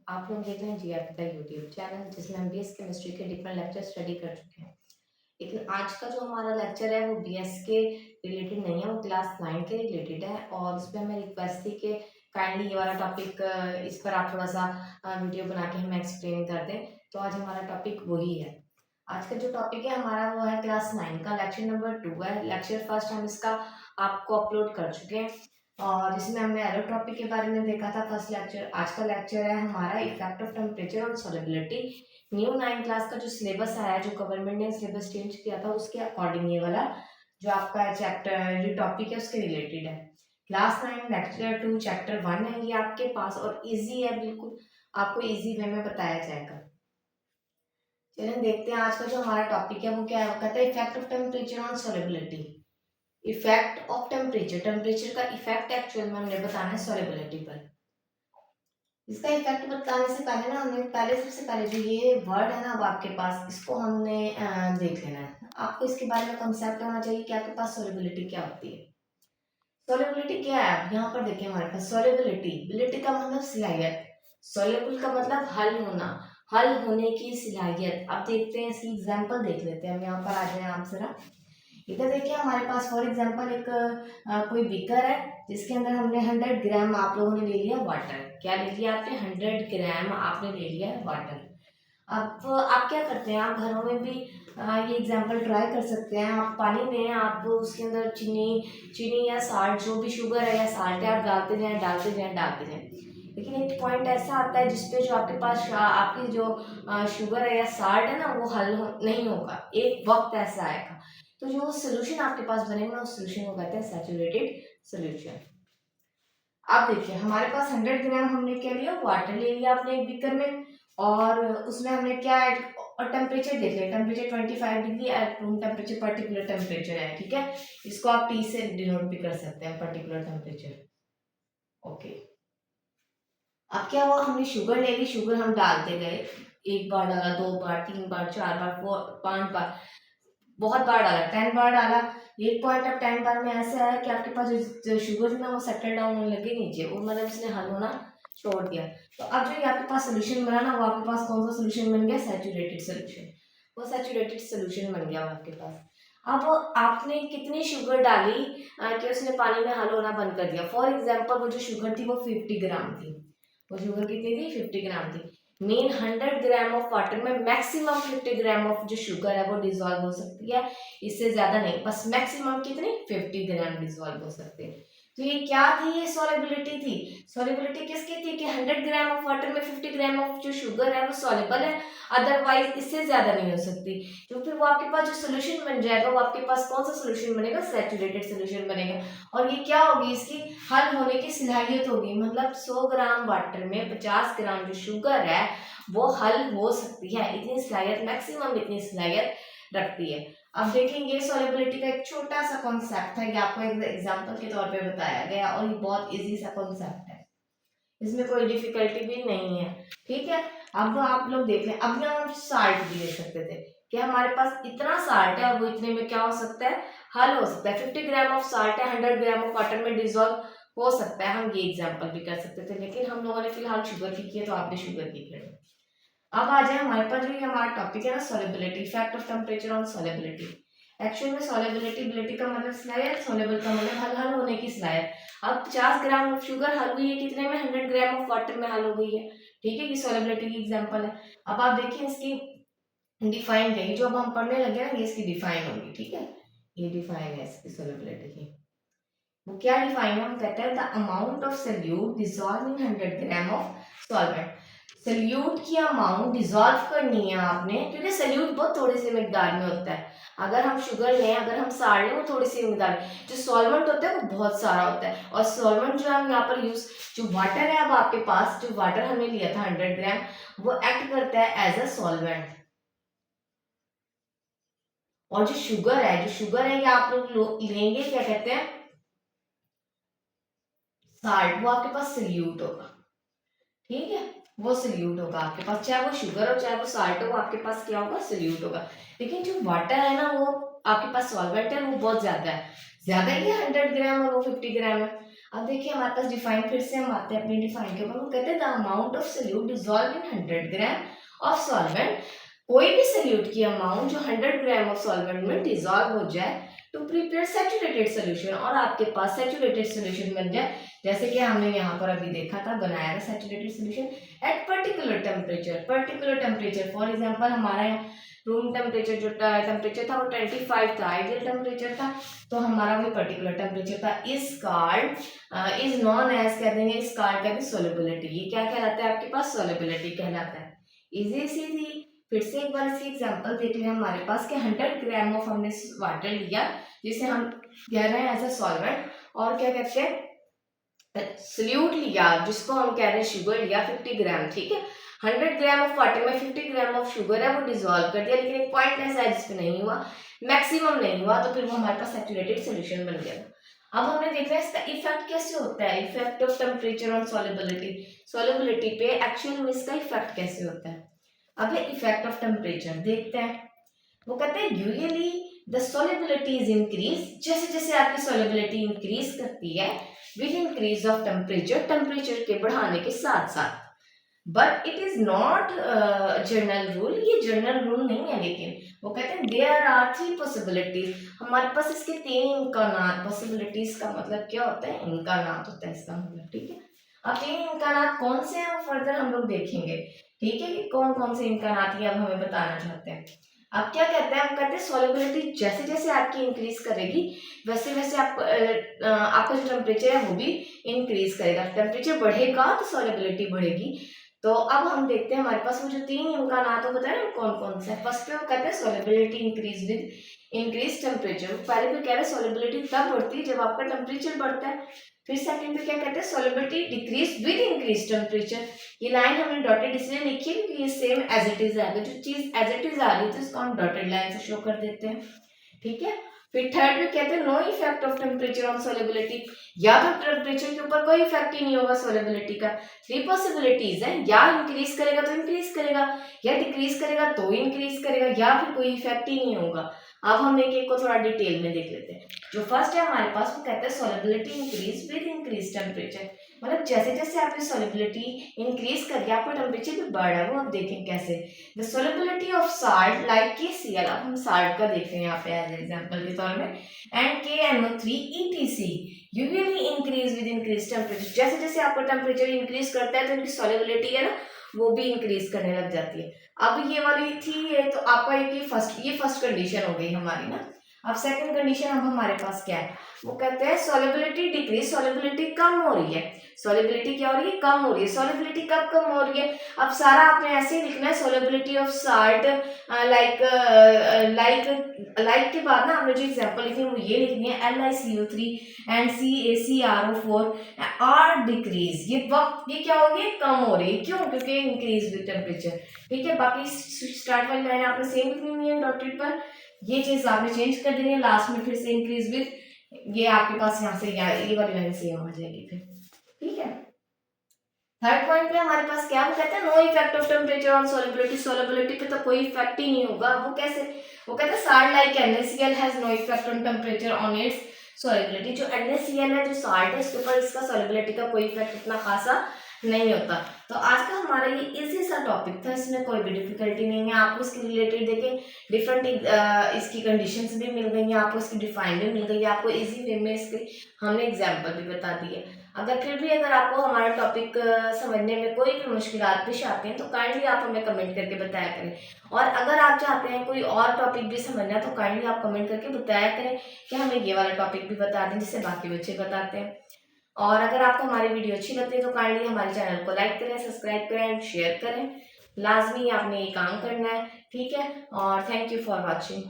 आप लोग देख रहे हैं जीएफ का यूट्यूब चैनल जिसमें हम बीएस केमिस्ट्री के डिफरेंट लेक्चर स्टडी कर चुके हैं। लेकिन आज का जो हमारा लेक्चर है वो बीएस के रिलेटेड नहीं है, वो क्लास 9 के रिलेटेड है और उस पर हमें रिक्वेस्ट थी कि काइंडली ये वाला टॉपिक इस पर आप थोड़ा सा वीडियो बना के हमें एक्सप्लेन कर दें। तो आज हमारा टॉपिक वही है। आज का जो टॉपिक है हमारा वो है क्लास 9 का लेक्चर नंबर 2 है। लेक्चर फर्स्ट हम इसका आपको अपलोड कर चुके हैं और इसमें हमने एलोट्रॉपी के बारे में देखा था फर्स्ट लेक्चर। आज का लेक्चर है हमारा effect of temperature on solubility. New 9 class का जो सिलेबस आया है, जो गवर्नमेंट ने सिलेबस चेंज किया था उसके अकॉर्डिंग ये वाला जो आपका चैप्टर जो टॉपिक है उसके रिलेटेड है। क्लास 9 लेक्चर 2 चैप्टर 1 है ये आपके पास और इजी है, बिल्कुल आपको इजी वे में बताया जाएगा। चलिए देखते हैं आज का जो हमारा टॉपिक है वो क्या है। वो कहता है effect of temperature on solubility. Effect of temperature, temperature का इफेक्ट एक्चुअल में हमने बताना है सॉल्युबिलिटी पर। इसका इफेक्ट बताने से पहले ना हमने सबसे पहले जो ये वर्ड है ना वो आपके पास इसको हमने देख लेना है। आपको इसके बारे में कंसेप्ट होना चाहिए कि आपके पास सॉल्युबिलिटी क्या होती है। सॉल्युबिलिटी क्या है, आप यहाँ पर देखिए हमारे पास सॉल्युबिलिटी, बिलिटी का मतलब सलाहियत, सॉल्युबल का मतलब हल होना, हल होने की सलाहियत। अब देखते हैं इसकी एग्जांपल देख लेते हैं। हम यहाँ पर आ जाए आप जरा इधर देखिए हमारे पास फॉर एग्जांपल एक कोई बीकर है जिसके अंदर हमने 100 ग्राम आप लोगों ने ले लिया वाटर। क्या ले लिया आपने? 100 ग्राम आपने ले लिया वाटर। अब आप क्या करते हैं, आप घरों में भी ये एग्जांपल ट्राई कर सकते हैं। आप पानी में आप उसके अंदर चीनी या साल्ट, जो भी शुगर है या साल्ट है, आप डालते जाएं डालते जाएं डालते जाएं। लेकिन एक पॉइंट ऐसा आता है जिसपे जो आपके पास आपकी जो शुगर है या साल्ट है ना वो नहीं होगा। एक वक्त ऐसा आएगा तो जो सोल्यूशन आपके पास बनेगा ना उस सोल्यूशन को कहते हैं सैचुरेटेड सोल्यूशन। अब देखिए हमारे पास 100 ग्राम हमने क्या लिया, वाटर ले लिया अपने एक बीकर में और उसमें हमने क्या ऐड और टेम्परेचर देख लिया। Temperature 25 degree at room temperature, particular temperature है, ठीक है। इसको आप टी से डिनोट भी कर सकते हैं, पर्टिकुलर टेम्परेचर। ओके, अब क्या हुआ, हमने शुगर ले ली, शुगर हम डालते गए, एक बार डाला, 2 बार, 3 बार, 4 बार, 5 बार, बहुत बार डाला, 10 बार डाला। एक पॉइंट अब 10 बार में ऐसे आया कि आपके पास जो शुगर थी ना वो सेटल डाउन होने लगे नीचे, वो मतलब इसने हल होना छोड़ दिया। तो अब जो ये आपके पास सोल्यूशन बना ना वो आपके पास कौन सा सोल्यूशन बन गया? Saturated solution. वो सैचुरेटेड सोल्यूशन बन गया आपके पास। अब आपने कितनी शुगर डाली कि उसने पानी में हल होना बंद कर दिया। फॉर एग्जाम्पल वो जो शुगर थी वो 50 ग्राम थी। वो शुगर कितनी थी? 50 ग्राम थी। मेन 100 ग्राम ऑफ वाटर में मैक्सिमम 50 ग्राम ऑफ जो शुगर है वो डिजोल्व हो सकती है, इससे ज्यादा नहीं, बस मैक्सिमम कितनी? 50 ग्राम डिजोल्व हो सकते हैं। तो ये क्या थी? ये सॉल्युबिलिटी थी। सॉल्युबिलिटी किसकी थी कि 100 ग्राम ऑफ वाटर में 50 ग्राम ऑफ जो शुगर है वो सॉल्युबल है, अदरवाइज इससे ज्यादा नहीं हो सकती। तो फिर वो आपके पास जो सोल्यूशन बन जाएगा वो आपके पास कौन सा सोल्यूशन बनेगा? सैचुरेटेड सोल्यूशन बनेगा। और ये क्या होगी? इसकी हल होने की सलाहियत होगी, मतलब 100 ग्राम वाटर में 50 ग्राम जो शुगर है वो हल हो सकती है, इतनी सलाहियत, मैक्सिमम इतनी सलाहियत रखती है। अब देखेंगे सॉल्युबिलिटी का एक छोटा सा कॉन्सेप्ट है, ये आपको एक एग्जांपल के तौर पे बताया गया और ये बहुत इजी सा कॉन्सेप्ट है, इसमें कोई डिफिकल्टी भी नहीं है, ठीक है। अब आप लोग देख लें, अब यहाँ हम साल्ट भी ले सकते थे कि हमारे पास इतना साल्ट है और वो इतने में क्या हो सकता है? हल हो सकता है। 50 ग्राम ऑफ साल्ट है, 100 ग्राम ऑफ वाटर में डिजोल्व हो सकता है, हम ये एग्जाम्पल भी कर सकते थे, लेकिन हम लोगों ने फिलहाल शुगर की है तो आपने शुगर की है। अब आ जाए हमारे पास जो ये हमारा टॉपिक है ना solubility, effect of temperature on solubility. Actual में सॉल्युबिलिटी, बिलिटी का मतलब सलाहियत, सॉल्युबल का मतलब हल होने की सलाहियत। अब 50 ग्राम ऑफ शुगर हल हुई है कितने में? 100 ग्राम ऑफ वाटर में हल हो गई है, ठीक है। ये सॉल्युबिलिटी की एग्जांपल है। अब आप देखिए इसकी डिफाइन करिए, जो अब हम पढ़ने लगे ना ये इसकी डिफाइन होगी, ठीक है। ये डिफाइन है इसकी सॉल्युबिलिटी की। वो क्या डिफाइन है? हम कहते हैं the amount of solute dissolve in 100 gram of solvent. Solute की अमाउंट डिसॉल्व करनी है आपने, क्योंकि सोल्यूट बहुत थोड़ी सी मिकदार में होता है। अगर हम शुगर लें, अगर हम साड़ लें वो थोड़ी सी मिकदार में, जो सॉल्वेंट होता है वो बहुत सारा होता है। और सॉल्वेंट जो हम यहाँ पर यूज, जो वाटर है, अब आपके पास जो वाटर हमने लिया था 100 ग्राम, वो एक्ट करता है एज अ सॉल्वेंट। और जो शुगर है, ये आप लोग लेंगे, क्या कहते हैं? साल्ट, वो आपके पास सोल्यूट होगा, ठीक है। वो सोल्यूट होगा आपके पास, चाहे वो शुगर हो चाहे वो साल्ट हो, वो आपके पास क्या होगा? सोल्यूट होगा। लेकिन जो वाटर है ना वो आपके पास सॉल्वेंट है, वो बहुत ज्यादा है, ज्यादा ही है 100 ग्राम और वो 50 ग्राम है। अब देखिए हमारे पास डिफाइन, फिर से हम आते हैं अपनी डिफाइन के ऊपर। वो कहते हैं the amount of solute dissolve in 100 gram of solvent, कोई भी सोल्यूट की अमाउंट जो 100 ग्राम ऑफ सॉल्वेंट में डिसॉल्व हो जाए टू प्रिपेयर सैचुरेटेड सोल्यूशन, और आपके पास सैचुरेटेड सोल्यूशन बन जाए, जैसे कि हमने यहाँ पर अभी देखा था, बनाया था saturated solution at particular temperature. Particular temperature for example हमारा रूम टेम्परेचर जो टेम्परेचर था वो 25 था, आइडियल टेम्परेचर था, तो हमारा वो पर्टिकुलर टेम्परेचर था। Is called is known as कह देंगे, इज कॉल्ड कहते हैं सोल्युबिलिटी। ये क्या कहलाता है आपके पास? सोल्युबिलिटी कहलाता है। इजी सी थी। फिर से एक बार इसकी एग्जांपल देख लें हमारे पास कि 100 ग्राम ऑफ हमने वाटर लिया जिसे हम कह रहे हैं एज अ सॉल्वेंट, और क्या कहते हैं सोल्यूट लिया जिसको हम कह रहे हैं शुगर लिया 50 ग्राम, ठीक है। 100 ग्राम ऑफ वाटर में 50 ग्राम ऑफ शुगर है, वो डिसॉल्व कर दिया, लेकिन एक पॉइंट ऐसा है जिसपे नहीं हुआ, मैक्सिमम नहीं हुआ, तो फिर वो हमारे पास सैचुरेटेड सोल्यूशन बन गया। अब हमने देखा है इसका इफेक्ट कैसे होता है, effect of temperature on solubility, solubility पे एक्चुअल में इसका इफेक्ट कैसे होता है। अब ये इफेक्ट ऑफ टेम्परेचर देखते हैं। वो कहते हैं usually the solubility is increase, जैसे जैसे आपकी सॉल्युबिलिटी इंक्रीज करती है with increase of temperature, temperature के बढ़ाने के साथ साथ। But it is not general rule, ये जनरल रूल नहीं है, लेकिन वो कहते हैं देयर आर 3 पॉसिबिलिटीज, हमारे पास इसके 3 इम्कानात, पॉसिबिलिटीज का मतलब क्या होता है, इम्कानात होता है इसका मतलब, ठीक है। अब 3 इम्कानात कौन से हैं फर्दर हम लोग देखेंगे, ठीक है, कि कौन कौन से इम्कानात ये अब हमें बताना चाहते हैं। अब क्या कहते हैं, हम कहते हैं सॉल्युबिलिटी जैसे जैसे आपकी इंक्रीज करेगी वैसे वैसे आपका जो टेम्परेचर है वो भी इंक्रीज करेगा, टेम्परेचर बढ़ेगा तो सॉल्युबिलिटी बढ़ेगी। तो अब हम देखते हैं हमारे पास वो जो 3 इम्कानात हो बताए ना कौन कौन से। फर्स्ट पे वो कहते हैं solubility increase with increase temperature, पहले पे कह रहे हैं सॉल्युबिलिटी तब बढ़ती है जब आपका टेम्परेचर बढ़ता है। फिर सेकंड पे क्या कहते हैं solubility decrease with increase temperature, ये लाइन हमने डॉटेड इसलिए लिखी है क्योंकि ये सेम एज इट इज आएगा, जो चीज एज इट इज आ रही है तो इसको हम डॉटेड लाइन से शो कर देते हैं, ठीक है। फिर थर्ड में कहते हैं no effect of temperature on solubility, या तो टेम्परेचर के ऊपर कोई इफेक्ट ही नहीं होगा सॉल्युबिलिटी का। 3 पॉसिबिलिटीज है, या इंक्रीज करेगा तो इंक्रीज करेगा, या डिक्रीज करेगा तो इंक्रीज करेगा, या फिर कोई इफेक्ट ही नहीं होगा। अब हम एक एक को थोड़ा डिटेल में देख लेते हैं। जो फर्स्ट है हमारे पास वो कहते हैं solubility increase with increase temperature, मतलब जैसे जैसे आपकी सॉल्युबिलिटी इंक्रीज करके आपका टेम्परेचर भी बढ़ रहा है, वो आप देखें कैसे। The solubility of salt like KCl, अब हम साल्ट का देख रहे हैं यहाँ पे एज एग्जांपल के तौर में, and KNO3 ETC usually increase with increase temperature, जैसे जैसे आपका टेम्परेचर इंक्रीज करता है तो इनकी सॉल्युबिलिटी है ना वो भी इंक्रीज करने लग जाती है। अब ये वाली थी ये तो आपका ये फर्स्ट कंडीशन हो गई हमारी ना। अब सेकंड कंडीशन अब हमारे पास क्या है, वो कहते हैं सॉल्युबिलिटी डिक्रीज, सॉल्युबिलिटी कम हो रही है, सॉल्युबिलिटी क्या हो रही है, कम हो रही है। सॉल्युबिलिटी कब कम हो रही है, अब सारा आपने ऐसे ही लिखना है सॉल्युबिलिटी ऑफ साल्ट लाइक के बाद ना हमने जो एग्जांपल लिखी है वो ये लिखनी है LiCO3 and CaCrO4 are decrease, ये वक्त ये क्या हो गई कम हो रही है, क्यों, क्योंकि इंक्रीज विद टेम्परेचर, ठीक है। बाकी स्टार्ट वाली लाइन आपने सेम लिखनी है डॉटेड पर, ये चीज आपने चेंज कर देनी है, लास्ट में फिर से इंक्रीज विद, ये आपके पास यहाँ से ये वाली लाइन सेम हो जाएगी फिर, ठीक है। थर्ड पॉइंट पे हमारे पास क्या वो कहते हैं no effect of temperature on solubility, solubility पे तो कोई इफेक्ट ही नहीं होगा, वो कैसे, वो कहते हैं salt like NaCl has no effect on temperature on its solubility, जो NaCl है जो साल्ट है इसके ऊपर इसका सॉल्युबिलिटी का कोई इफेक्ट इतना खासा नहीं होता। तो आज का हमारा ये इजी सा टॉपिक था, इसमें कोई भी डिफिकल्टी नहीं है, आपको इसके रिलेटेड देखें डिफरेंट इसकी कंडीशंस भी मिल गई हैं, आपको इसकी डिफाइन भी मिल गई है, आपको इजी वे में इसके हमने एग्जाम्पल भी बता दिए। अगर फिर भी अगर आपको हमारा टॉपिक समझने में कोई भी मुश्किलात पेश आते हैं तो काइंडली आप हमें कमेंट करके बताया करें, और अगर आप चाहते हैं कोई और टॉपिक भी समझना तो काइंडली आप कमेंट करके बताया करें कि हमें ये वाला टॉपिक भी बता दें जिससे बाकी बच्चे बताते हैं। और अगर आपको हमारी वीडियो अच्छी लगती है तो काइंडली हमारे चैनल को लाइक करें, सब्सक्राइब करें एंड शेयर करें, लाजमी आपने ये काम करना है, ठीक है। और थैंक यू फॉर वॉचिंग।